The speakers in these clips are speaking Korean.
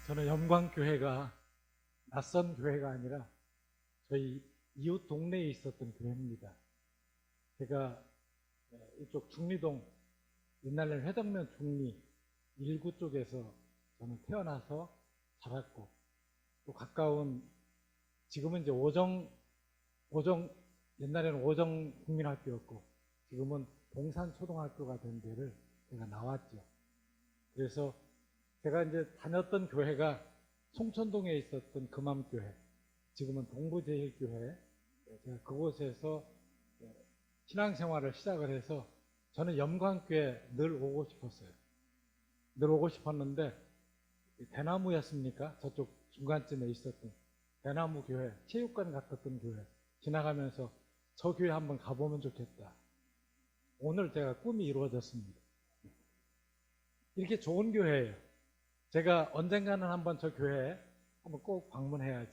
저는 영광교회가 낯선 교회가 아니라 저희 이웃 동네에 있었던 교회입니다. 제가 이쪽 중리동, 옛날에는 회덕면 중리 1구 쪽에서 저는 태어나서 자랐고, 또 가까운, 지금은 이제 오정 옛날에는 오정 국민학교였고 지금은 봉산초등학교가 된 데를 제가 나왔죠. 그래서 제가 이제 다녔던 교회가 송천동에 있었던 금암교회, 지금은 동부제일교회, 제가 그곳에서 신앙생활을 시작을 해서 저는 영광교회 늘 오고 싶었어요. 늘 오고 싶었는데 대나무였습니까? 저쪽 중간쯤에 있었던 대나무교회, 체육관 같았던 교회 지나가면서 저 교회 한번 가보면 좋겠다. 오늘 제가 꿈이 이루어졌습니다. 이렇게 좋은 교회예요. 제가 언젠가는 한번 저 교회에 한번 꼭 방문해야지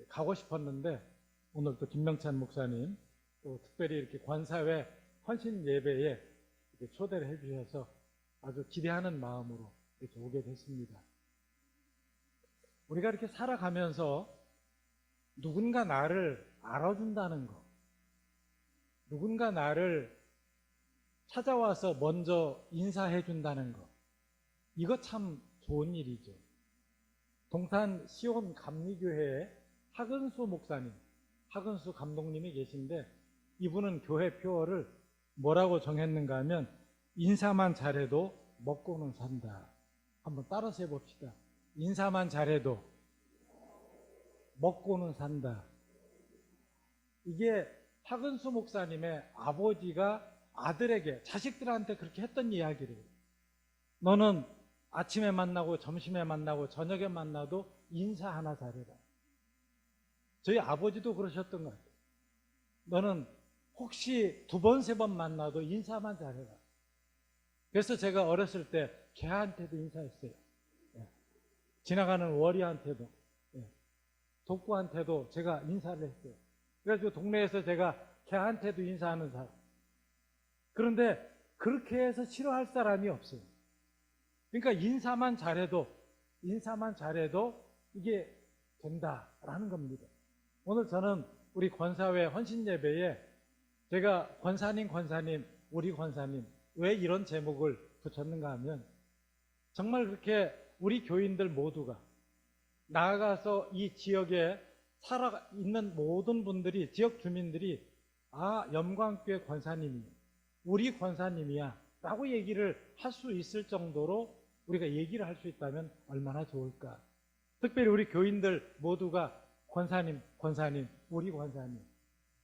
가고 싶었는데, 오늘 또 김명찬 목사님 또 특별히 이렇게 권사회 헌신 예배에 이렇게 초대를 해주셔서 아주 기대하는 마음으로 이렇게 오게 됐습니다. 우리가 이렇게 살아가면서 누군가 나를 알아준다는 거, 누군가 나를 찾아와서 먼저 인사해 준다는 거, 이거 참 좋은 일이죠. 동탄 시온 감리교회에 하근수 목사님, 하근수 감독님이 계신데, 이분은 교회 표어를 뭐라고 정했는가 하면 인사만 잘해도 먹고는 산다. 한번 따라서 해봅시다. 인사만 잘해도 먹고는 산다. 이게 하근수 목사님의 아버지가 아들에게, 자식들한테 그렇게 했던 이야기를, 너는 아침에 만나고 점심에 만나고 저녁에 만나도 인사 하나 잘해라. 저희 아버지도 그러셨던 것 같아요. 너는 혹시 두 번, 세 번 만나도 인사만 잘해라. 그래서 제가 어렸을 때 개한테도 인사했어요. 지나가는 월이한테도, 독구한테도 제가 인사를 했어요. 그래가지고 동네에서 제가 개한테도 인사하는 사람. 그런데 그렇게 해서 싫어할 사람이 없어요. 그러니까 인사만 잘해도 이게 된다라는 겁니다. 오늘 저는 우리 권사회 헌신예배에 제가 권사님, 우리 권사님, 왜 이런 제목을 붙였는가 하면, 정말 그렇게 우리 교인들 모두가 나아가서 이 지역에 살아 있는 모든 분들이, 지역 주민들이, 아, 영광교회 권사님이 우리 권사님이야 라고 얘기를 할 수 있을 정도로 우리가 얘기를 할 수 있다면 얼마나 좋을까. 특별히 우리 교인들 모두가 권사님, 우리 권사님,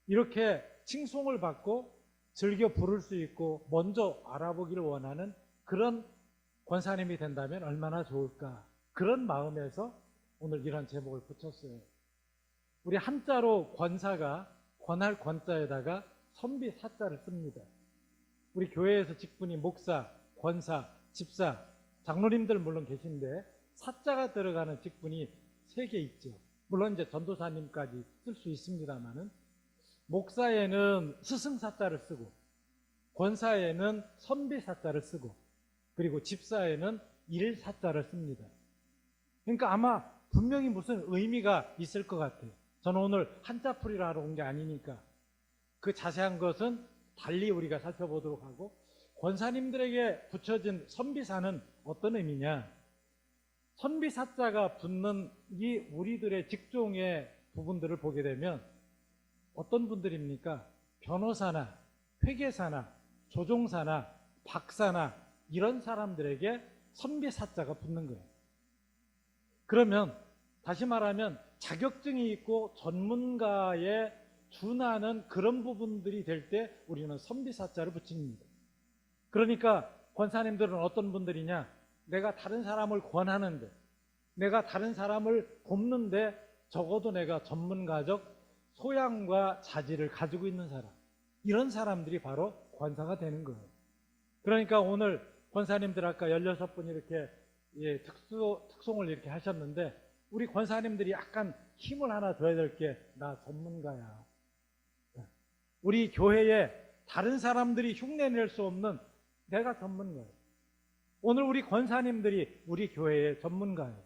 이렇게 칭송을 받고 즐겨 부를 수 있고 먼저 알아보기를 원하는 그런 권사님이 된다면 얼마나 좋을까. 그런 마음에서 오늘 이런 제목을 붙였어요. 우리 한자로 권사가 권할 권자에다가 선비 사자를 씁니다. 우리 교회에서 직분이 목사, 권사, 집사, 장로님들 물론 계신데 사자가 들어가는 직분이 3개 있죠. 물론 이제 전도사님까지 쓸 수 있습니다만은, 목사에는 스승 사자를 쓰고, 권사에는 선비 사자를 쓰고, 그리고 집사에는 일 사자를 씁니다. 그러니까 아마 분명히 무슨 의미가 있을 것 같아요. 저는 오늘 한자풀이를 하러 온 게 아니니까 그 자세한 것은 달리 우리가 살펴보도록 하고, 권사님들에게 붙여진 선비사는 어떤 의미냐? 선비사자가 붙는 이 우리들의 직종의 부분들을 보게 되면 어떤 분들입니까? 변호사나 회계사나 조종사나 박사나 이런 사람들에게 선비사자가 붙는 거예요. 그러면 다시 말하면 자격증이 있고 전문가에 준하는 그런 부분들이 될 때 우리는 선비사자를 붙입니다. 그러니까 권사님들은 어떤 분들이냐? 내가 다른 사람을 권하는데, 내가 다른 사람을 돕는데 적어도 내가 전문가적 소양과 자질을 가지고 있는 사람, 이런 사람들이 바로 권사가 되는 거예요. 그러니까 오늘 권사님들 아까 16분이 이렇게 특송을 이렇게 하셨는데, 우리 권사님들이 약간 힘을 하나 줘야 될 게, 나 전문가야. 우리 교회에 다른 사람들이 흉내낼 수 없는 내가 전문가예요. 오늘 우리 권사님들이 우리 교회의 전문가예요.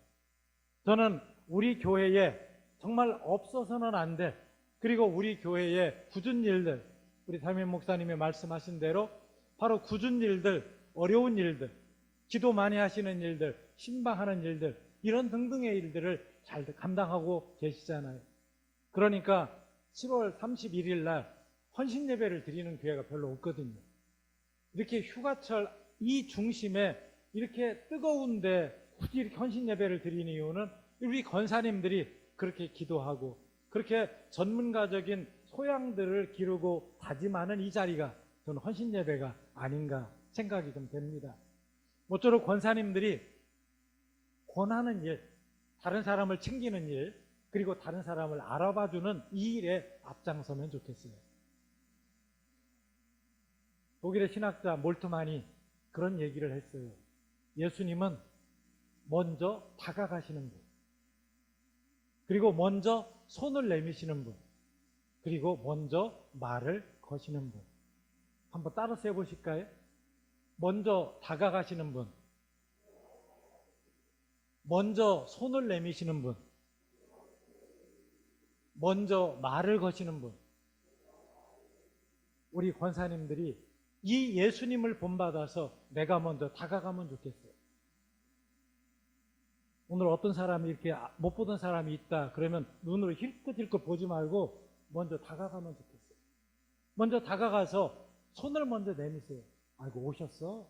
저는 우리 교회에 정말 없어서는 안 돼. 그리고 우리 교회의 굳은 일들, 우리 담임 목사님이 말씀하신 대로 바로 굳은 일들, 어려운 일들, 기도 많이 하시는 일들, 신방하는 일들, 이런 등등의 일들을 잘 감당하고 계시잖아요. 그러니까 7월 31일 날 헌신 예배를 드리는 교회가 별로 없거든요. 이렇게 휴가철 이 중심에 이렇게 뜨거운데 굳이 이렇게 헌신 예배를 드리는 이유는 우리 권사님들이 그렇게 기도하고 그렇게 전문가적인 소양들을 기르고 다짐하는 이 자리가 저는 헌신 예배가 아닌가 생각이 좀 됩니다. 모쪼록 권사님들이 권하는 일, 다른 사람을 챙기는 일, 그리고 다른 사람을 알아봐주는 이 일에 앞장서면 좋겠어요. 독일의 신학자 몰트만이 그런 얘기를 했어요. 예수님은 먼저 다가가시는 분, 그리고 먼저 손을 내미시는 분, 그리고 먼저 말을 거시는 분. 한번 따라서 해보실까요? 먼저 다가가시는 분, 먼저 손을 내미시는 분, 먼저 말을 거시는 분. 우리 권사님들이 이 예수님을 본받아서 내가 먼저 다가가면 좋겠어요. 오늘 어떤 사람이 이렇게 못 보던 사람이 있다 그러면 눈으로 힐끗힐끗 보지 말고 먼저 다가가면 좋겠어요. 먼저 다가가서 손을 먼저 내미세요. 아이고 오셨어?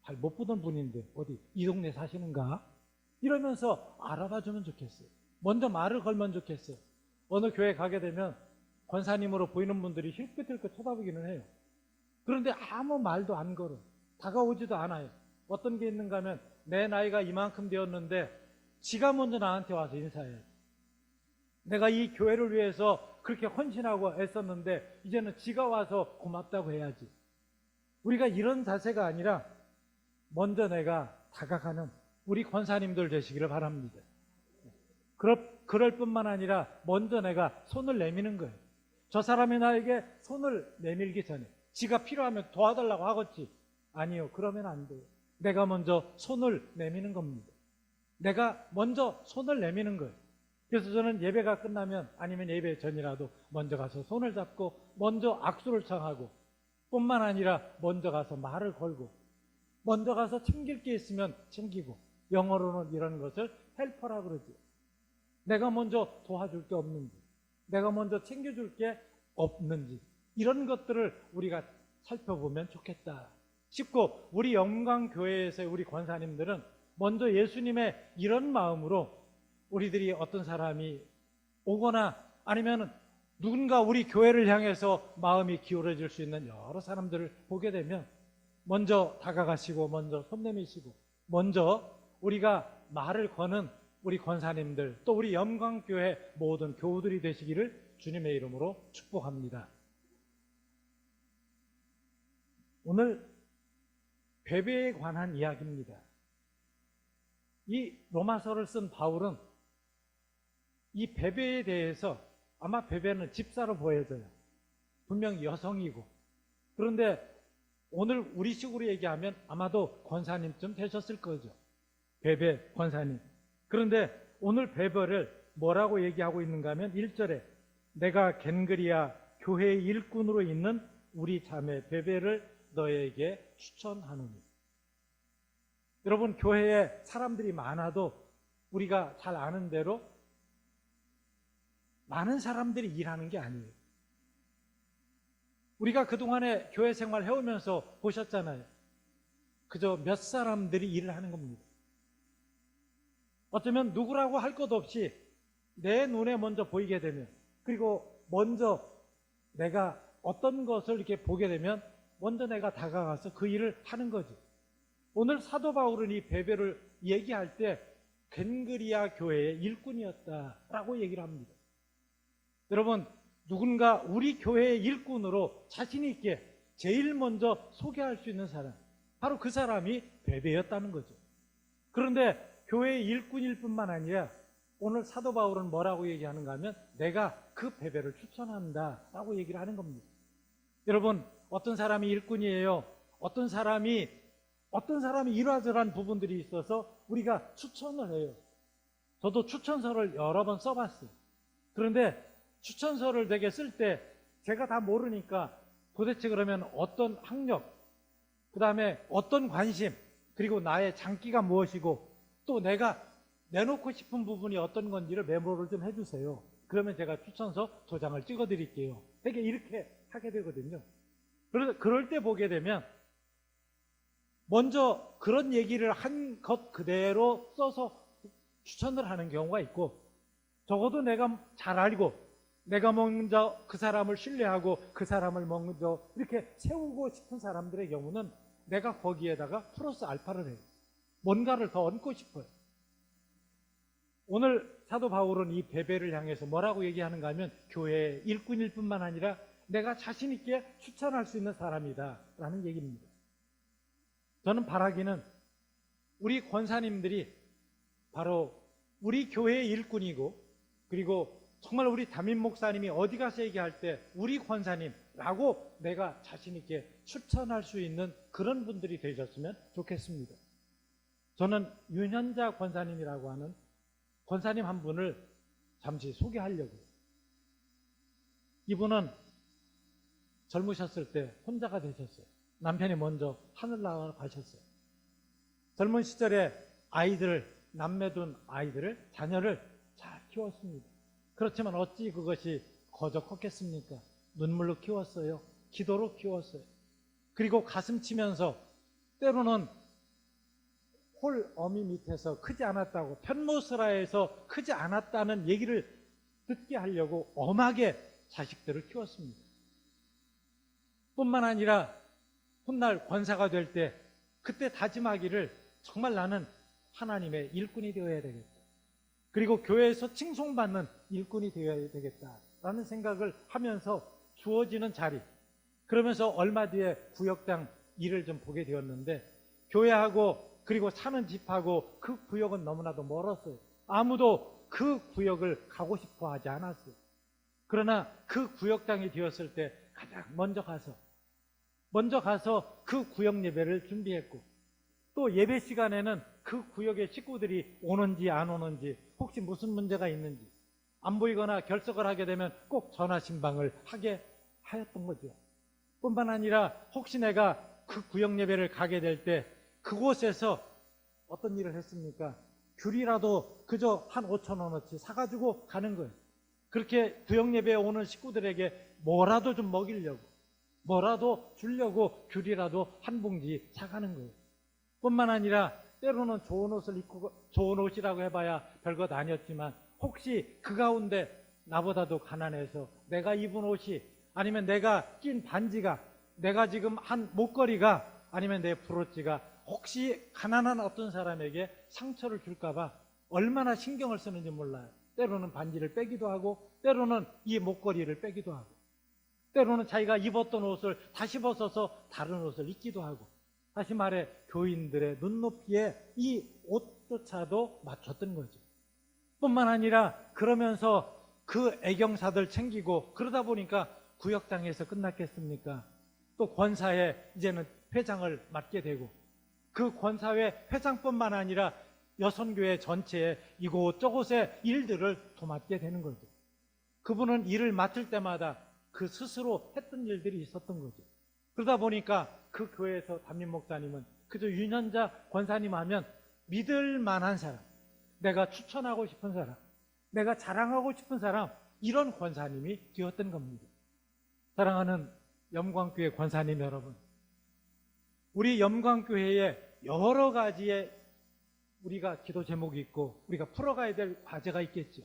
잘 못 보던 분인데 어디 이 동네 사시는가? 이러면서 알아봐주면 좋겠어요. 먼저 말을 걸면 좋겠어요. 어느 교회 가게 되면 권사님으로 보이는 분들이 힐끗힐끗 쳐다보기는 해요. 그런데 아무 말도 안 걸어. 다가오지도 않아요. 어떤 게 있는가 하면 내 나이가 이만큼 되었는데 지가 먼저 나한테 와서 인사해요. 내가 이 교회를 위해서 그렇게 헌신하고 애썼는데 이제는 지가 와서 고맙다고 해야지. 우리가 이런 자세가 아니라 먼저 내가 다가가는 우리 권사님들 되시기를 바랍니다. 그럴 뿐만 아니라 먼저 내가 손을 내미는 거예요. 저 사람이 나에게 손을 내밀기 전에 지가 필요하면 도와달라고 하겠지. 아니요, 그러면 안 돼요. 내가 먼저 손을 내미는 겁니다. 내가 먼저 손을 내미는 거예요. 그래서 저는 예배가 끝나면 아니면 예배 전이라도 먼저 가서 손을 잡고 먼저 악수를 청하고 뿐만 아니라 먼저 가서 말을 걸고 먼저 가서 챙길 게 있으면 챙기고 영어로는 이런 것을 헬퍼라 그러죠. 내가 먼저 도와줄 게 없는지 내가 먼저 챙겨줄 게 없는지 이런 것들을 우리가 살펴보면 좋겠다 싶고 우리 영광교회에서의 우리 권사님들은 먼저 예수님의 이런 마음으로 우리들이 어떤 사람이 오거나 아니면 누군가 우리 교회를 향해서 마음이 기울어질 수 있는 여러 사람들을 보게 되면 먼저 다가가시고 먼저 손 내미시고 먼저 우리가 말을 거는 우리 권사님들 또 우리 영광교회 모든 교우들이 되시기를 주님의 이름으로 축복합니다. 오늘 배배에 관한 이야기입니다. 이 로마서를 쓴 바울은 이 배배에 대해서 아마 배배는 집사로 보여져요. 분명히 여성이고 그런데 오늘 우리식으로 얘기하면 아마도 권사님쯤 되셨을 거죠. 배배 권사님. 그런데 오늘 배배를 뭐라고 얘기하고 있는가 하면 1절에 내가 겐그리아 교회의 일꾼으로 있는 우리 자매 배배를 너에게 추천하노니. 여러분 교회에 사람들이 많아도 우리가 잘 아는 대로 많은 사람들이 일하는 게 아니에요. 우리가 그동안에 교회 생활 해오면서 보셨잖아요. 그저 몇 사람들이 일을 하는 겁니다. 어쩌면 누구라고 할 것 없이 내 눈에 먼저 보이게 되면 그리고 먼저 내가 어떤 것을 이렇게 보게 되면 먼저 내가 다가가서 그 일을 하는 거지. 오늘 사도 바울은 이 배배를 얘기할 때 겐그리아 교회의 일꾼이었다라고 얘기를 합니다. 여러분 누군가 우리 교회의 일꾼으로 자신 있게 제일 먼저 소개할 수 있는 사람 바로 그 사람이 배배였다는 거죠. 그런데 교회의 일꾼일 뿐만 아니라 오늘 사도 바울은 뭐라고 얘기하는가 하면 내가 그 배배를 추천한다라고 얘기를 하는 겁니다. 여러분 어떤 사람이 일꾼이에요. 어떤 사람이 이러저러한 부분들이 있어서 우리가 추천을 해요. 저도 추천서를 여러 번 써봤어요. 그런데 추천서를 되게 쓸 때 제가 다 모르니까 도대체 그러면 어떤 학력, 그 다음에 어떤 관심, 그리고 나의 장기가 무엇이고 또 내가 내놓고 싶은 부분이 어떤 건지를 메모를 좀 해주세요. 그러면 제가 추천서 도장을 찍어드릴게요. 되게 이렇게 하게 되거든요. 그래서 그럴 때 보게 되면 먼저 그런 얘기를 한 것 그대로 써서 추천을 하는 경우가 있고, 적어도 내가 잘 알고 내가 먼저 그 사람을 신뢰하고 그 사람을 먼저 이렇게 세우고 싶은 사람들의 경우는 내가 거기에다가 플러스 알파를 해요. 뭔가를 더 얹고 싶어요. 오늘 사도 바울은 이 베베를 향해서 뭐라고 얘기하는가 하면 교회의 일꾼일 뿐만 아니라 내가 자신 있게 추천할 수 있는 사람이다 라는 얘기입니다. 저는 바라기는 우리 권사님들이 바로 우리 교회의 일꾼이고, 그리고 정말 우리 담임 목사님이 어디 가서 얘기할 때 우리 권사님라고 내가 자신 있게 추천할 수 있는 그런 분들이 되셨으면 좋겠습니다. 저는 윤현자 권사님이라고 하는 권사님 한 분을 잠시 소개하려고요. 이분은 젊으셨을 때 혼자가 되셨어요. 남편이 먼저 하늘나라 가셨어요. 젊은 시절에 아이들을, 남매둔 아이들을, 자녀를 잘 키웠습니다. 그렇지만 어찌 그것이 거저 컸겠습니까? 눈물로 키웠어요. 기도로 키웠어요. 그리고 가슴 치면서 때로는 홀 어미 밑에서 크지 않았다고, 편모스라에서 크지 않았다는 얘기를 듣게 하려고 엄하게 자식들을 키웠습니다. 뿐만 아니라 훗날 권사가 될 때 그때 다짐하기를 정말 나는 하나님의 일꾼이 되어야 되겠다. 그리고 교회에서 칭송받는 일꾼이 되어야 되겠다라는 생각을 하면서 주어지는 자리, 그러면서 얼마 뒤에 구역장 일을 좀 보게 되었는데, 교회하고 그리고 사는 집하고 그 구역은 너무나도 멀었어요. 아무도 그 구역을 가고 싶어 하지 않았어요. 그러나 그 구역장이 되었을 때 가장 먼저 가서 그 구역 예배를 준비했고, 또 예배 시간에는 그 구역의 식구들이 오는지 안 오는지, 혹시 무슨 문제가 있는지 안 보이거나 결석을 하게 되면 꼭 전화 신방을 하게 하였던 거죠. 뿐만 아니라 혹시 내가 그 구역 예배를 가게 될 때 그곳에서 어떤 일을 했습니까? 귤이라도 그저 한 5,000원어치 사가지고 가는 거예요. 그렇게 구역 예배에 오는 식구들에게 뭐라도 좀 먹이려고, 뭐라도 주려고 귤이라도 한 봉지 사가는 거예요. 뿐만 아니라 때로는 좋은 옷을 입고, 좋은 옷이라고 해봐야 별것 아니었지만 혹시 그 가운데 나보다도 가난해서 내가 입은 옷이, 아니면 내가 낀 반지가, 내가 지금 한 목걸이가, 아니면 내 브로치가 혹시 가난한 어떤 사람에게 상처를 줄까봐 얼마나 신경을 쓰는지 몰라요. 때로는 반지를 빼기도 하고, 때로는 이 목걸이를 빼기도 하고, 때로는 자기가 입었던 옷을 다시 벗어서 다른 옷을 입기도 하고, 다시 말해 교인들의 눈높이에 이 옷조차도 맞췄던 거죠. 뿐만 아니라 그러면서 그 애경사들 챙기고, 그러다 보니까 구역장에서 끝났겠습니까? 또 권사회 이제는 회장을 맡게 되고, 그 권사회 회장뿐만 아니라 여선교회 전체에 이곳저곳의 일들을 도맡게 되는 거죠. 그분은 일을 맡을 때마다 그 스스로 했던 일들이 있었던 거죠. 그러다 보니까 그 교회에서 담임 목사님은 그저 윤현자 권사님 하면 믿을 만한 사람, 내가 추천하고 싶은 사람, 내가 자랑하고 싶은 사람, 이런 권사님이 되었던 겁니다. 사랑하는 염광교회 권사님 여러분, 우리 염광교회에 여러 가지의 우리가 기도 제목이 있고 우리가 풀어가야 될 과제가 있겠죠.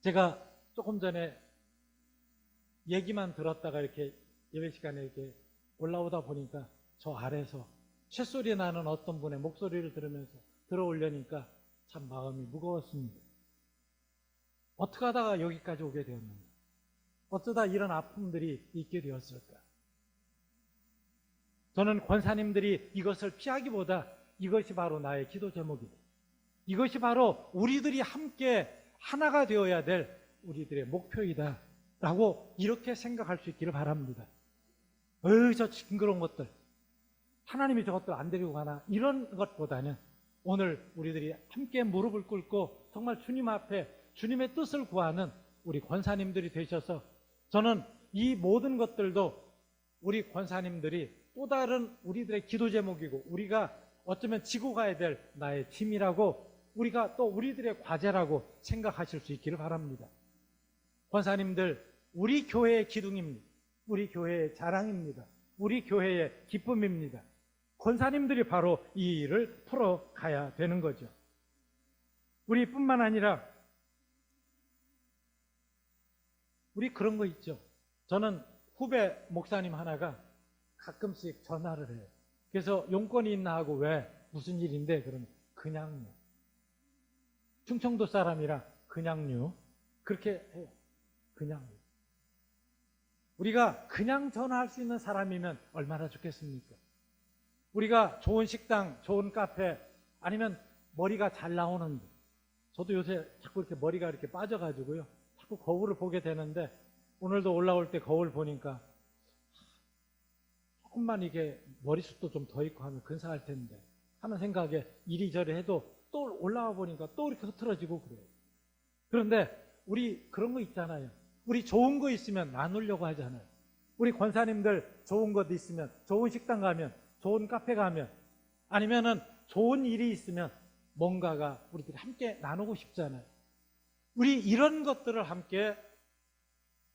제가 조금 전에 얘기만 들었다가 이렇게 예배 시간에 이렇게 올라오다 보니까 저 아래서 쇳소리 나는 어떤 분의 목소리를 들으면서 들어오려니까 참 마음이 무거웠습니다. 어떻게 하다가 여기까지 오게 되었는가? 어쩌다 이런 아픔들이 있게 되었을까? 저는 권사님들이 이것을 피하기보다 이것이 바로 나의 기도 제목이다. 이것이 바로 우리들이 함께 하나가 되어야 될 우리들의 목표이다 라고 이렇게 생각할 수 있기를 바랍니다. 저 징그러운 것들, 하나님이 저것들 안 데리고 가나, 이런 것보다는 오늘 우리들이 함께 무릎을 꿇고 정말 주님 앞에 주님의 뜻을 구하는 우리 권사님들이 되셔서 저는 이 모든 것들도 우리 권사님들이 또 다른 우리들의 기도 제목이고 우리가 어쩌면 지고 가야 될 나의 짐이라고 우리가 또 우리들의 과제라고 생각하실 수 있기를 바랍니다. 권사님들, 우리 교회의 기둥입니다. 우리 교회의 자랑입니다. 우리 교회의 기쁨입니다. 권사님들이 바로 이 일을 풀어가야 되는 거죠. 우리뿐만 아니라 우리 그런 거 있죠. 저는 후배 목사님 하나가 가끔씩 전화를 해요. 그래서 용건이 있나 하고 왜 무슨 일인데 그러면 그냥요. 충청도 사람이라 그냥요. 그렇게 해요. 그냥. 우리가 그냥 전화할 수 있는 사람이면 얼마나 좋겠습니까? 우리가 좋은 식당, 좋은 카페, 아니면 머리가 잘 나오는데, 저도 요새 자꾸 이렇게 머리가 이렇게 빠져가지고요. 자꾸 거울을 보게 되는데, 오늘도 올라올 때 거울 보니까 조금만 이게 머리숱도 좀 더 있고 하면 근사할 텐데 하는 생각에 이리저리 해도 또 올라와 보니까 또 이렇게 흐트러지고 그래요. 그런데 우리 그런 거 있잖아요. 우리 좋은 거 있으면 나누려고 하잖아요. 우리 권사님들 좋은 것 있으면, 좋은 식당 가면, 좋은 카페 가면, 아니면은 좋은 일이 있으면 뭔가가 우리들이 함께 나누고 싶잖아요. 우리 이런 것들을 함께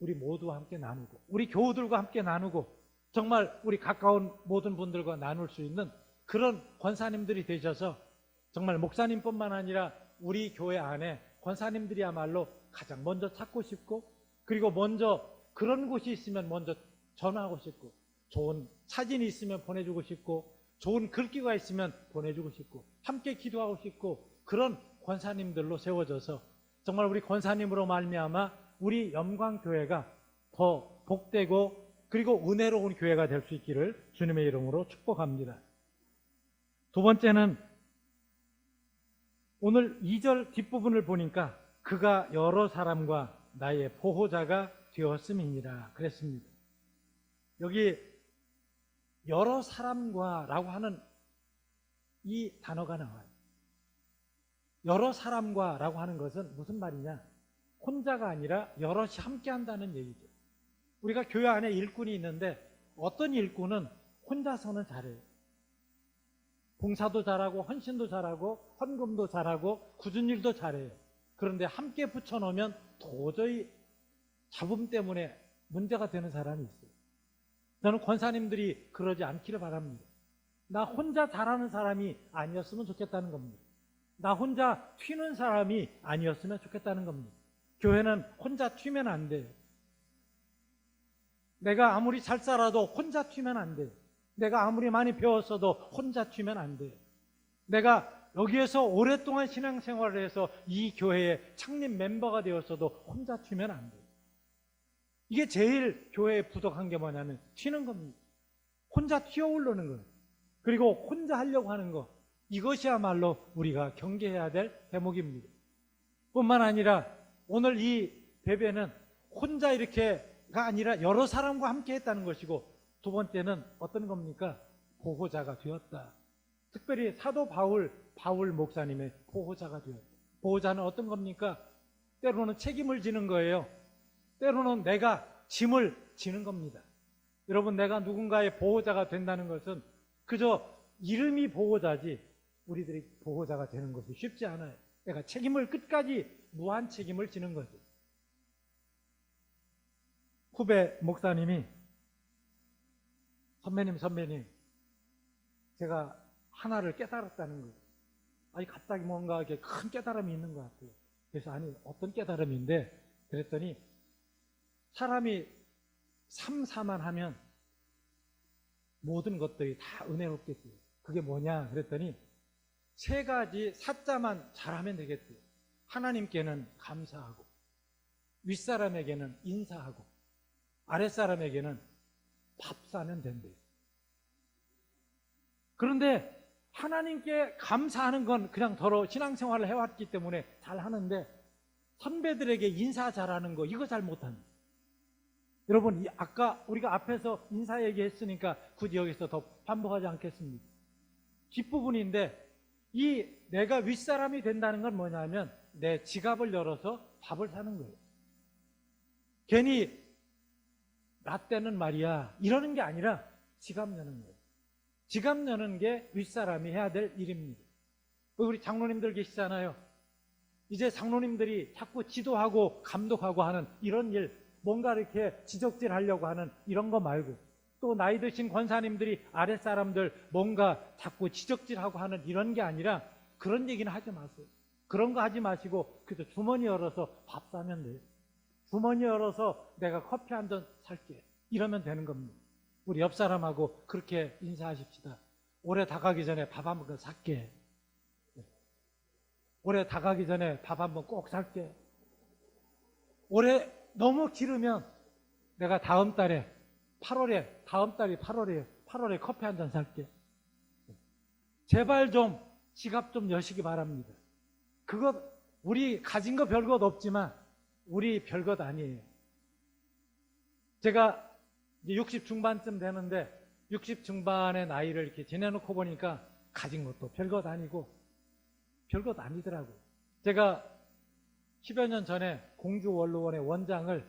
우리 모두와 함께 나누고, 우리 교우들과 함께 나누고, 정말 우리 가까운 모든 분들과 나눌 수 있는 그런 권사님들이 되셔서 정말 목사님뿐만 아니라 우리 교회 안에 권사님들이야말로 가장 먼저 찾고 싶고, 그리고 먼저 그런 곳이 있으면 먼저 전화하고 싶고, 좋은 사진이 있으면 보내주고 싶고, 좋은 글귀가 있으면 보내주고 싶고, 함께 기도하고 싶고, 그런 권사님들로 세워져서 정말 우리 권사님으로 말미암아 우리 영광교회가 더 복되고 그리고 은혜로운 교회가 될 수 있기를 주님의 이름으로 축복합니다. 두 번째는 오늘 2절 뒷부분을 보니까 그가 여러 사람과 나의 보호자가 되었음이니라 그랬습니다. 여기 여러 사람과 라고 하는 이 단어가 나와요. 여러 사람과 라고 하는 것은 무슨 말이냐? 혼자가 아니라 여럿이 함께 한다는 얘기죠. 우리가 교회 안에 일꾼이 있는데 어떤 일꾼은 혼자서는 잘해요. 봉사도 잘하고 헌신도 잘하고 헌금도 잘하고 굳은 일도 잘해요. 그런데 함께 붙여놓으면 도저히 잡음 때문에 문제가 되는 사람이 있어요. 저는 권사님들이 그러지 않기를 바랍니다. 나 혼자 잘하는 사람이 아니었으면 좋겠다는 겁니다. 나 혼자 튀는 사람이 아니었으면 좋겠다는 겁니다. 교회는 혼자 튀면 안 돼요. 내가 아무리 잘 살아도 혼자 튀면 안 돼요. 내가 아무리 많이 배웠어도 혼자 튀면 안 돼요. 내가 여기에서 오랫동안 신앙생활을 해서 이 교회의 창립 멤버가 되었어도 혼자 튀면 안 돼요. 이게 제일 교회에 부족한 게 뭐냐면 튀는 겁니다. 혼자 튀어오르는 거예요. 그리고 혼자 하려고 하는 거, 이것이야말로 우리가 경계해야 될 대목입니다. 뿐만 아니라 오늘 이 베베는 혼자 이렇게가 아니라 여러 사람과 함께 했다는 것이고, 두 번째는 어떤 겁니까? 보호자가 되었다. 특별히 사도 바울 목사님의 보호자가 되었다. 보호자는 어떤 겁니까? 때로는 책임을 지는 거예요. 때로는 내가 짐을 지는 겁니다. 여러분, 내가 누군가의 보호자가 된다는 것은 그저 이름이 보호자지 우리들이 보호자가 되는 것이 쉽지 않아요. 내가 책임을 끝까지 무한 책임을 지는 거죠. 후배 목사님이 선배님 제가 하나를 깨달았다는 거예요. 아니 갑자기 뭔가 이렇게 큰 깨달음이 있는 것 같아요. 그래서 아니 어떤 깨달음인데 그랬더니 사람이 삼사만 하면 모든 것들이 다 은혜롭게 돼요. 그게 뭐냐 그랬더니 세 가지 사자만 잘하면 되겠대요. 하나님께는 감사하고, 윗사람에게는 인사하고, 아랫사람에게는 밥 사면 된대요. 그런데 하나님께 감사하는 건 그냥 더러 신앙생활을 해왔기 때문에 잘하는데 선배들에게 인사 잘하는 거 이거 잘 못합니다. 여러분, 아까 우리가 앞에서 인사 얘기했으니까 굳이 여기서 더 반복하지 않겠습니다. 뒷부분인데 이 내가 윗사람이 된다는 건 뭐냐면 내 지갑을 열어서 밥을 사는 거예요. 괜히 나 때는 말이야 이러는 게 아니라 지갑 여는 거예요. 지갑 여는 게 윗사람이 해야 될 일입니다. 우리 장로님들 계시잖아요. 이제 장로님들이 자꾸 지도하고 감독하고 하는 이런 일, 뭔가 이렇게 지적질하려고 하는 이런 거 말고, 또 나이 드신 권사님들이 아랫사람들 뭔가 자꾸 지적질하고 하는 이런 게 아니라 그런 얘기는 하지 마세요. 그런 거 하지 마시고 그저 주머니 열어서 밥 사면 돼요. 주머니 열어서 내가 커피 한 잔 살게, 이러면 되는 겁니다. 우리 옆 사람하고 그렇게 인사하십시다. 올해 다 가기 전에 밥 한 번 살게. 올해 다 가기 전에 밥 한 번 꼭 살게. 올해 너무 길으면 내가 다음 달에 8월에, 다음 달이 8월이에요. 8월에 커피 한 잔 살게. 제발 좀 지갑 좀 여시기 바랍니다. 그것 우리 가진 거 별것 없지만 우리 별것 아니에요. 제가 이제 60 중반쯤 되는데 60 중반의 나이를 이렇게 지내놓고 보니까 가진 것도 별것 아니고 별것 아니더라고요. 제가 10여 년 전에 공주원로원의 원장을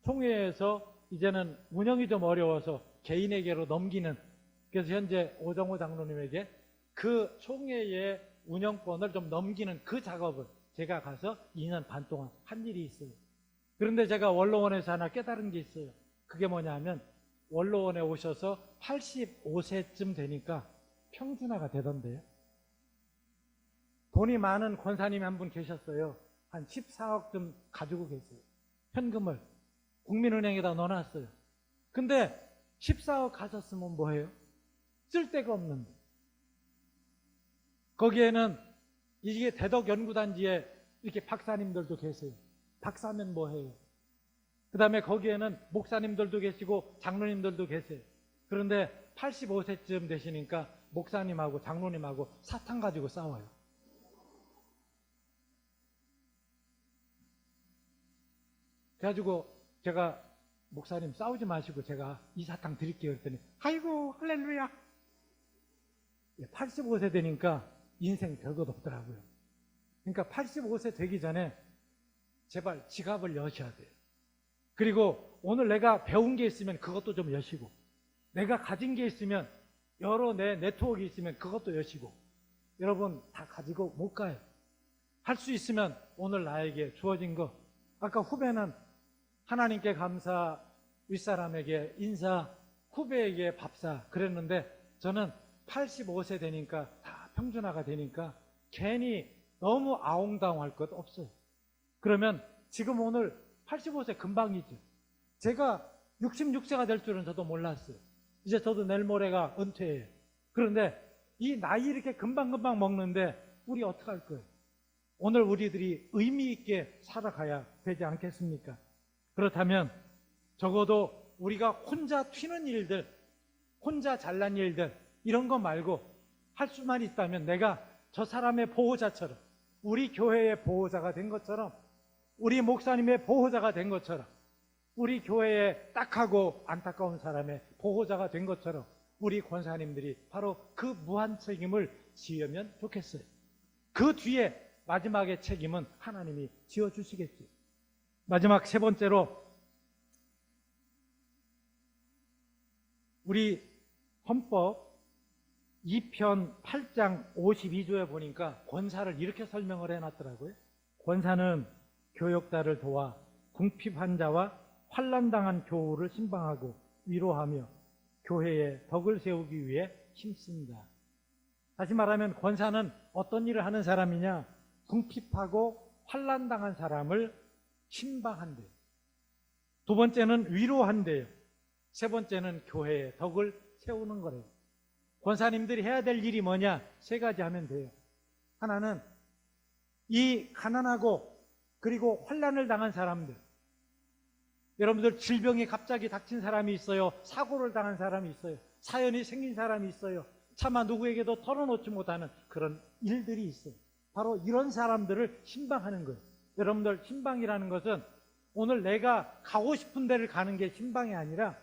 총회에서 이제는 운영이 좀 어려워서 개인에게로 넘기는, 그래서 현재 오정호 장로님에게 그 총회의 운영권을 좀 넘기는 그 작업을 제가 가서 2년 반 동안 한 일이 있어요. 그런데 제가 원로원에서 하나 깨달은 게 있어요. 그게 뭐냐면 원로원에 오셔서 85세쯤 되니까 평준화가 되던데요. 돈이 많은 권사님이 한 분 계셨어요. 한 14억 좀 가지고 계세요. 현금을 국민은행에다 넣어놨어요. 근데 14억 가졌으면 뭐해요? 쓸 데가 없는데. 거기에는 이게 대덕연구단지에 이렇게 박사님들도 계세요. 박사면 뭐해요? 그 다음에 거기에는 목사님들도 계시고 장로님들도 계세요. 그런데 85세쯤 되시니까 목사님하고 장로님하고 사탕 가지고 싸워요. 그래가지고 제가 목사님 싸우지 마시고 제가 이 사탕 드릴게요 그랬더니 아이고 할렐루야. 85세 되니까 인생 별것 없더라고요. 그러니까 85세 되기 전에 제발 지갑을 여셔야 돼요. 그리고 오늘 내가 배운 게 있으면 그것도 좀 여시고, 내가 가진 게 있으면 여러 내 네트워크 있으면 그것도 여시고. 여러분 다 가지고 못 가요. 할 수 있으면 오늘 나에게 주어진 거, 아까 후배는 하나님께 감사, 윗사람에게 인사, 후배에게 밥사 그랬는데 저는 85세 되니까 다 평준화가 되니까 괜히 너무 아웅다웅할 것 없어요. 그러면 지금 오늘 85세 금방이죠. 제가 66세가 될 줄은 저도 몰랐어요. 이제 저도 내일 모레가 은퇴예요. 그런데 이 나이 이렇게 금방금방 먹는데 우리 어떻게 할 거예요? 오늘 우리들이 의미 있게 살아가야 되지 않겠습니까? 그렇다면 적어도 우리가 혼자 튀는 일들, 혼자 잘난 일들 이런 거 말고 할 수만 있다면 내가 저 사람의 보호자처럼, 우리 교회의 보호자가 된 것처럼, 우리 목사님의 보호자가 된 것처럼, 우리 교회의 딱하고 안타까운 사람의 보호자가 된 것처럼 우리 권사님들이 바로 그 무한 책임을 지으면 좋겠어요. 그 뒤에 마지막의 책임은 하나님이 지어주시겠죠. 마지막 세 번째로, 우리 헌법 2편 8장 52조에 보니까 권사를 이렇게 설명을 해놨더라고요. 권사는 교역자를 도와 궁핍한 자와 환난당한 교우를 신방하고 위로하며 교회에 덕을 세우기 위해 힘씁니다. 다시 말하면 권사는 어떤 일을 하는 사람이냐? 궁핍하고 환난당한 사람을 신방한대요. 두 번째는 위로한대요. 세 번째는 교회에 덕을 세우는 거래요. 권사님들이 해야 될 일이 뭐냐? 세 가지 하면 돼요. 하나는 이 가난하고 그리고 환난을 당한 사람들, 여러분들 질병이 갑자기 닥친 사람이 있어요. 사고를 당한 사람이 있어요. 사연이 생긴 사람이 있어요. 차마 누구에게도 털어놓지 못하는 그런 일들이 있어요. 바로 이런 사람들을 신방하는 거예요. 여러분들, 신방이라는 것은 오늘 내가 가고 싶은 데를 가는 게 신방이 아니라,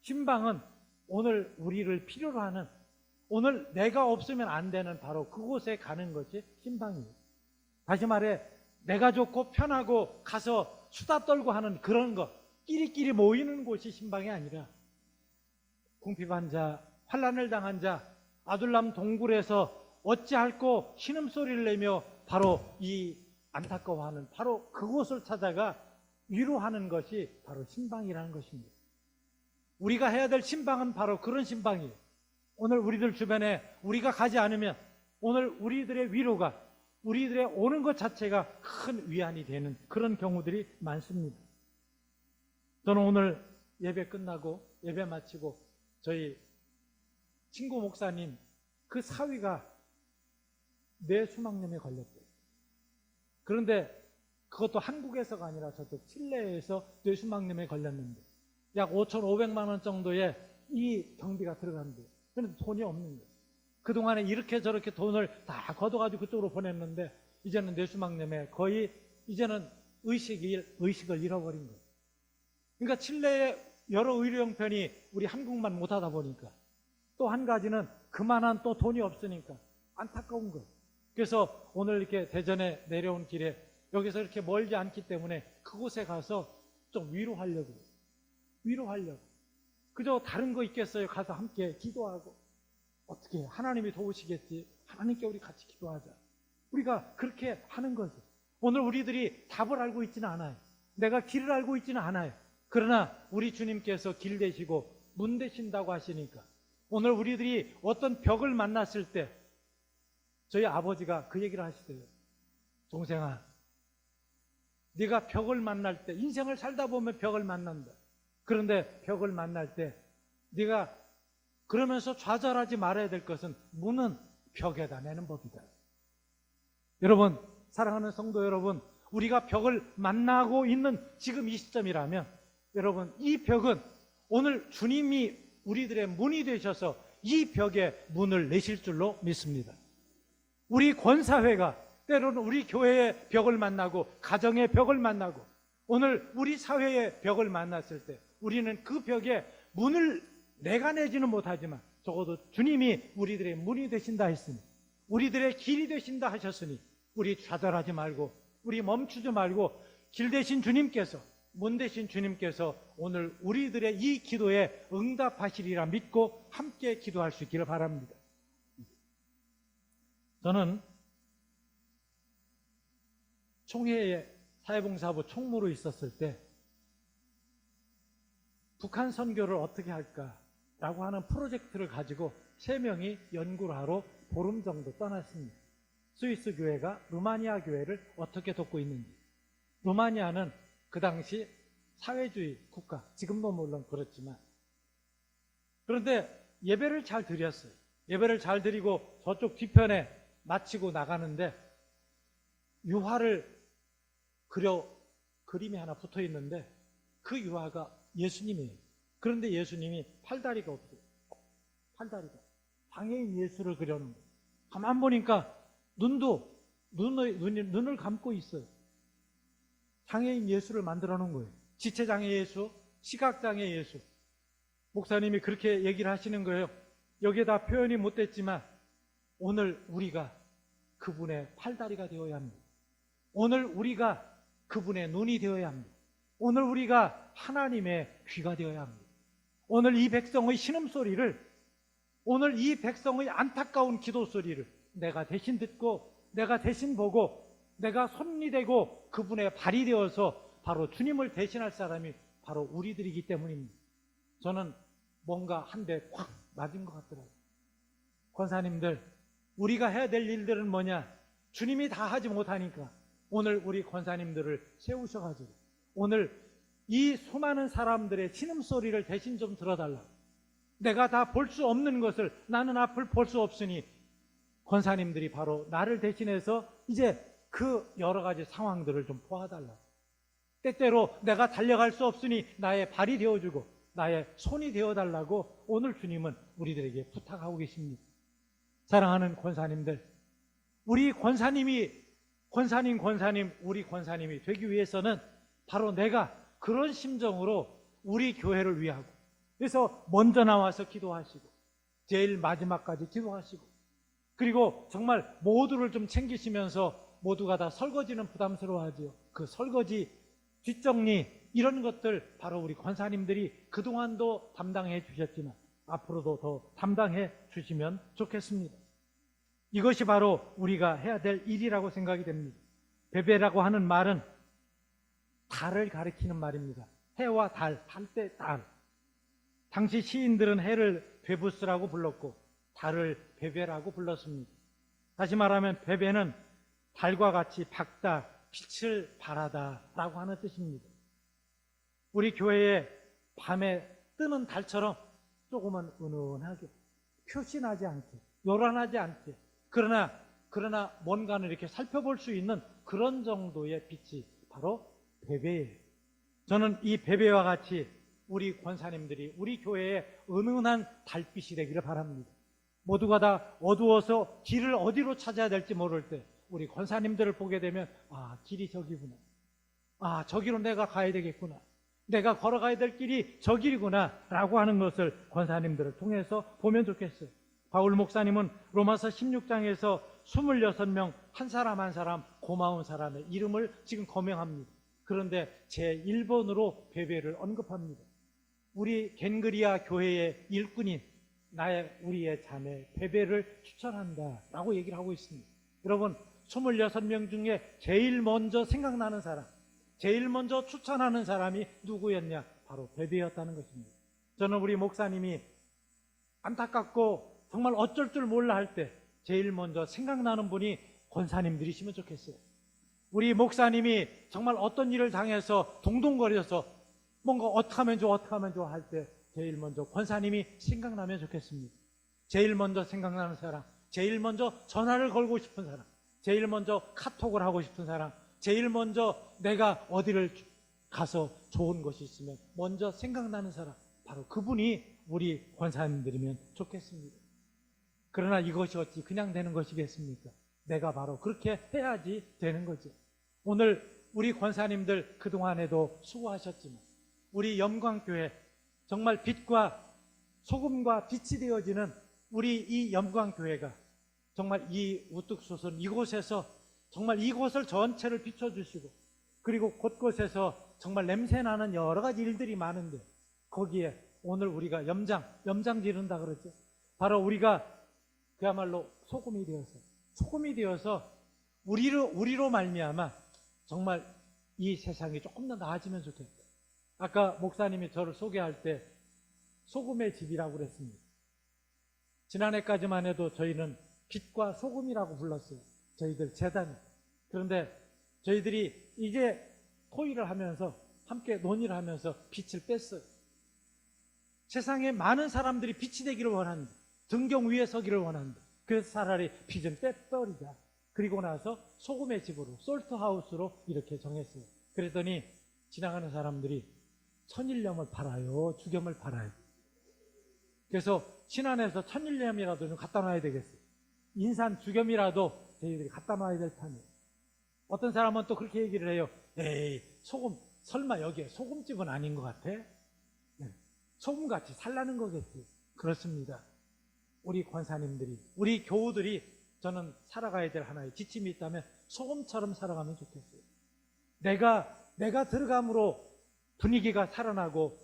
신방은 오늘 우리를 필요로 하는, 오늘 내가 없으면 안 되는 바로 그곳에 가는 것이 신방이에요. 다시 말해 내가 좋고 편하고 가서 수다 떨고 하는 그런 것, 끼리끼리 모이는 곳이 신방이 아니라 궁핍한 자, 환난을 당한 자, 아둘람 동굴에서 어찌할꼬 신음소리를 내며 바로 이 안타까워하는 바로 그곳을 찾아가 위로하는 것이 바로 신방이라는 것입니다. 우리가 해야 될 신방은 바로 그런 신방이에요. 오늘 우리들 주변에 우리가 가지 않으면 오늘 우리들의 위로가, 우리들의 오는 것 자체가 큰 위안이 되는 그런 경우들이 많습니다. 저는 오늘 예배 끝나고 예배 마치고 저희 친구 목사님 그 사위가 뇌수막염에 걸렸대요. 그런데 그것도 한국에서가 아니라 저쪽 칠레에서 뇌수막염에 걸렸는데 약 5,500만 원 정도의 이 경비가 들어간대요. 그런데 돈이 없는 거예요. 그동안에 이렇게 저렇게 돈을 다 걷어가지고 그쪽으로 보냈는데 이제는 뇌수막염에 거의 이제는 의식을 잃어버린 거예요. 그러니까 칠레의 여러 의료 형편이 우리 한국만 못하다 보니까 또 한 가지는 그만한 또 돈이 없으니까 안타까운 거예요. 그래서 오늘 이렇게 대전에 내려온 길에 여기서 이렇게 멀지 않기 때문에 그곳에 가서 좀 위로하려고. 그저 다른 거 있겠어요? 가서 함께 기도하고 어떻게 하나님이 도우시겠지? 하나님께 우리 같이 기도하자. 우리가 그렇게 하는 거죠. 오늘 우리들이 답을 알고 있지는 않아요. 내가 길을 알고 있지는 않아요. 그러나 우리 주님께서 길 되시고 문 되신다고 하시니까 오늘 우리들이 어떤 벽을 만났을 때 저희 아버지가 그 얘기를 하시대요. 동생아, 네가 벽을 만날 때 인생을 살다 보면 벽을 만난다. 그런데 벽을 만날 때 네가 그러면서 좌절하지 말아야 될 것은 문은 벽에다 내는 법이다. 여러분, 사랑하는 성도 여러분, 우리가 벽을 만나고 있는 지금 이 시점이라면 여러분, 이 벽은 오늘 주님이 우리들의 문이 되셔서 이 벽에 문을 내실 줄로 믿습니다. 우리 권사회가 때로는 우리 교회의 벽을 만나고 가정의 벽을 만나고 오늘 우리 사회의 벽을 만났을 때 우리는 그 벽에 문을 내가 내지는 못하지만 적어도 주님이 우리들의 문이 되신다 했으니 우리들의 길이 되신다 하셨으니 우리 좌절하지 말고 우리 멈추지 말고 길 되신 주님께서 문 되신 주님께서 오늘 우리들의 이 기도에 응답하시리라 믿고 함께 기도할 수 있기를 바랍니다. 저는 총회의 사회봉사부 총무로 있었을 때 북한 선교를 어떻게 할까라고 하는 프로젝트를 가지고 3명이 연구를 하러 보름 정도 떠났습니다. 스위스 교회가 루마니아 교회를 어떻게 돕고 있는지. 루마니아는 그 당시 사회주의 국가, 지금도 물론 그렇지만 그런데 예배를 잘 드렸어요. 예배를 잘 드리고 저쪽 뒤편에 마치고 나가는데 유화를 그림이 하나 붙어 있는데 그 유화가 예수님이에요. 그런데 예수님이 팔다리가 없어요. 팔다리가. 장애인 예수를 그려놓은 거예요. 가만 보니까 눈을 감고 있어요. 장애인 예수를 만들어 놓은 거예요. 지체장애 예수, 시각장애 예수. 목사님이 그렇게 얘기를 하시는 거예요. 여기에다 표현이 못 됐지만 오늘 우리가 그분의 팔다리가 되어야 합니다. 오늘 우리가 그분의 눈이 되어야 합니다. 오늘 우리가 하나님의 귀가 되어야 합니다. 오늘 이 백성의 신음소리를, 오늘 이 백성의 안타까운 기도소리를 내가 대신 듣고 내가 대신 보고 내가 손이 되고 그분의 발이 되어서 바로 주님을 대신할 사람이 바로 우리들이기 때문입니다. 저는 뭔가 한 대 콱 맞은 것 같더라고요. 권사님들, 우리가 해야 될 일들은 뭐냐? 주님이 다 하지 못하니까 오늘 우리 권사님들을 세우셔가지고 오늘 이 수많은 사람들의 신음소리를 대신 좀 들어달라고. 내가 다 볼 수 없는 것을 나는 앞을 볼 수 없으니 권사님들이 바로 나를 대신해서 이제 그 여러 가지 상황들을 좀 보아달라고. 때때로 내가 달려갈 수 없으니 나의 발이 되어주고 나의 손이 되어달라고 오늘 주님은 우리들에게 부탁하고 계십니다. 사랑하는 권사님들, 우리 권사님이 우리 권사님이 되기 위해서는 바로 내가 그런 심정으로 우리 교회를 위하고 그래서 먼저 나와서 기도하시고 제일 마지막까지 기도하시고, 그리고 정말 모두를 좀 챙기시면서 모두가 다 설거지는 부담스러워하지요. 그 설거지, 뒷정리 이런 것들 바로 우리 권사님들이 그동안도 담당해 주셨지만 앞으로도 더 담당해 주시면 좋겠습니다. 이것이 바로 우리가 해야 될 일이라고 생각이 됩니다. 베베라고 하는 말은 달을 가리키는 말입니다. 해와 달, 할 때 달. 당시 시인들은 해를 베부스라고 불렀고 달을 베베라고 불렀습니다. 다시 말하면 베베는 달과 같이 밝다, 빛을 발하다 라고 하는 뜻입니다. 우리 교회에 밤에 뜨는 달처럼 조금은 은은하게, 표신하지 않게, 요란하지 않게, 그러나 뭔가는 이렇게 살펴볼 수 있는 그런 정도의 빛이 바로 베베예요. 저는 이 베베와 같이 우리 권사님들이 우리 교회에 은은한 달빛이 되기를 바랍니다. 모두가 다 어두워서 길을 어디로 찾아야 될지 모를 때 우리 권사님들을 보게 되면 길이 저기구나, 저기로 내가 가야 되겠구나, 내가 걸어가야 될 길이 저 길이구나 라고 하는 것을 권사님들을 통해서 보면 좋겠어요. 바울 목사님은 로마서 16장에서 26명 한 사람 한 사람 고마운 사람의 이름을 지금 거명합니다. 그런데 제1번으로 베베를 언급합니다. 우리 겐그리아 교회의 일꾼인 우리의 자매 베베를 추천한다 라고 얘기를 하고 있습니다. 여러분, 26명 중에 제일 먼저 생각나는 사람, 제일 먼저 추천하는 사람이 누구였냐? 바로 베베였다는 것입니다. 저는 우리 목사님이 안타깝고 정말 어쩔 줄 몰라 할 때 제일 먼저 생각나는 분이 권사님들이시면 좋겠어요. 우리 목사님이 정말 어떤 일을 당해서 동동거려서 뭔가 어떻게 하면 좋아 할 때 제일 먼저 권사님이 생각나면 좋겠습니다. 제일 먼저 생각나는 사람, 제일 먼저 전화를 걸고 싶은 사람, 제일 먼저 카톡을 하고 싶은 사람, 제일 먼저 내가 어디를 가서 좋은 것이 있으면 먼저 생각나는 사람, 바로 그분이 우리 권사님들이면 좋겠습니다. 그러나 이것이 어찌 그냥 되는 것이겠습니까? 내가 바로 그렇게 해야지 되는 거죠. 오늘 우리 권사님들 그동안에도 수고하셨지만 우리 영광교회 정말 빛과 소금과 빛이 되어지는 우리 이 영광교회가 정말 이 우뚝 솟은 이곳에서 정말 이곳을 전체를 비춰주시고, 그리고 곳곳에서 정말 냄새나는 여러 가지 일들이 많은데 거기에 오늘 우리가 염장 지른다 그러죠. 바로 우리가 그야말로 소금이 되어서 우리로 말미암아 정말 이 세상이 조금 더 나아지면 좋겠다. 아까 목사님이 저를 소개할 때 소금의 집이라고 그랬습니다. 지난해까지만 해도 저희는 빛과 소금이라고 불렀어요. 저희들 재단이. 그런데 저희들이 이제 토의를 하면서 함께 논의를 하면서 빛을 뺐어요. 세상에 많은 사람들이 빛이 되기를 원한다. 등경 위에 서기를 원한다. 그래서 차라리 빛은 빼버리자. 그리고 나서 소금의 집으로, 솔트하우스로 이렇게 정했어요. 그랬더니 지나가는 사람들이 천일염을 팔아요, 죽염을 팔아요. 그래서 신안에서 천일염이라도 좀 갖다 놔야 되겠어요. 인산 죽염이라도 저희들이 갖다 놔야 될 판이에요. 어떤 사람은 또 그렇게 얘기를 해요. 에이, 소금, 설마 여기에 소금집은 아닌 것 같아? 네, 소금같이 살라는 거겠지. 그렇습니다. 우리 권사님들이, 우리 교우들이 저는 살아가야 될 하나의 지침이 있다면 소금처럼 살아가면 좋겠어요. 내가 들어감으로 분위기가 살아나고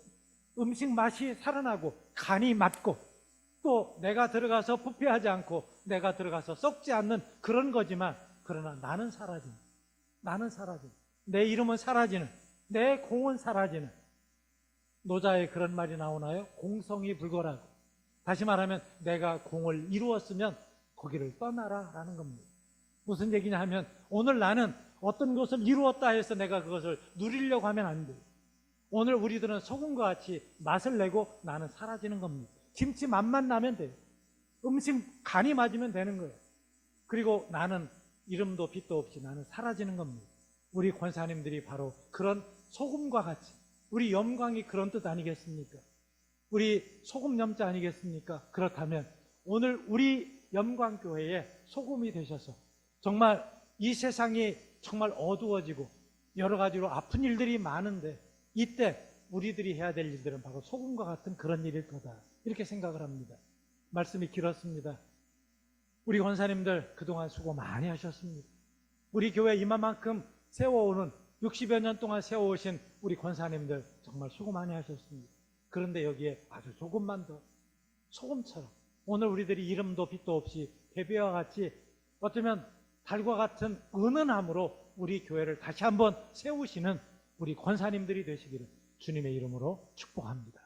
음식 맛이 살아나고 간이 맞고 또 내가 들어가서 부패하지 않고 내가 들어가서 썩지 않는 그런 거지만, 그러나 나는 사라지는, 내 이름은 사라지는, 내 공은 사라지는, 노자에 그런 말이 나오나요? 공성이 불거라고. 다시 말하면 내가 공을 이루었으면 거기를 떠나라 라는 겁니다. 무슨 얘기냐 하면 오늘 나는 어떤 것을 이루었다 해서 내가 그것을 누리려고 하면 안 돼요. 오늘 우리들은 소금과 같이 맛을 내고 나는 사라지는 겁니다. 김치 맛만 나면 돼요. 음식 간이 맞으면 되는 거예요. 그리고 나는 이름도 빛도 없이 나는 사라지는 겁니다. 우리 권사님들이 바로 그런 소금과 같이, 우리 영광이 그런 뜻 아니겠습니까? 우리 소금 염자 아니겠습니까? 그렇다면 오늘 우리 영광교회에 소금이 되셔서 정말 이 세상이 정말 어두워지고 여러 가지로 아픈 일들이 많은데 이때 우리들이 해야 될 일들은 바로 소금과 같은 그런 일일 거다, 이렇게 생각을 합니다. 말씀이 길었습니다. 우리 권사님들 그동안 수고 많이 하셨습니다. 우리 교회 이만큼 세워오는 60여 년 동안 세워오신 우리 권사님들 정말 수고 많이 하셨습니다. 그런데 여기에 아주 조금만 더 소금처럼 오늘 우리들이 이름도 빛도 없이 베베와 같이 어쩌면 달과 같은 은은함으로 우리 교회를 다시 한번 세우시는 우리 권사님들이 되시기를 주님의 이름으로 축복합니다.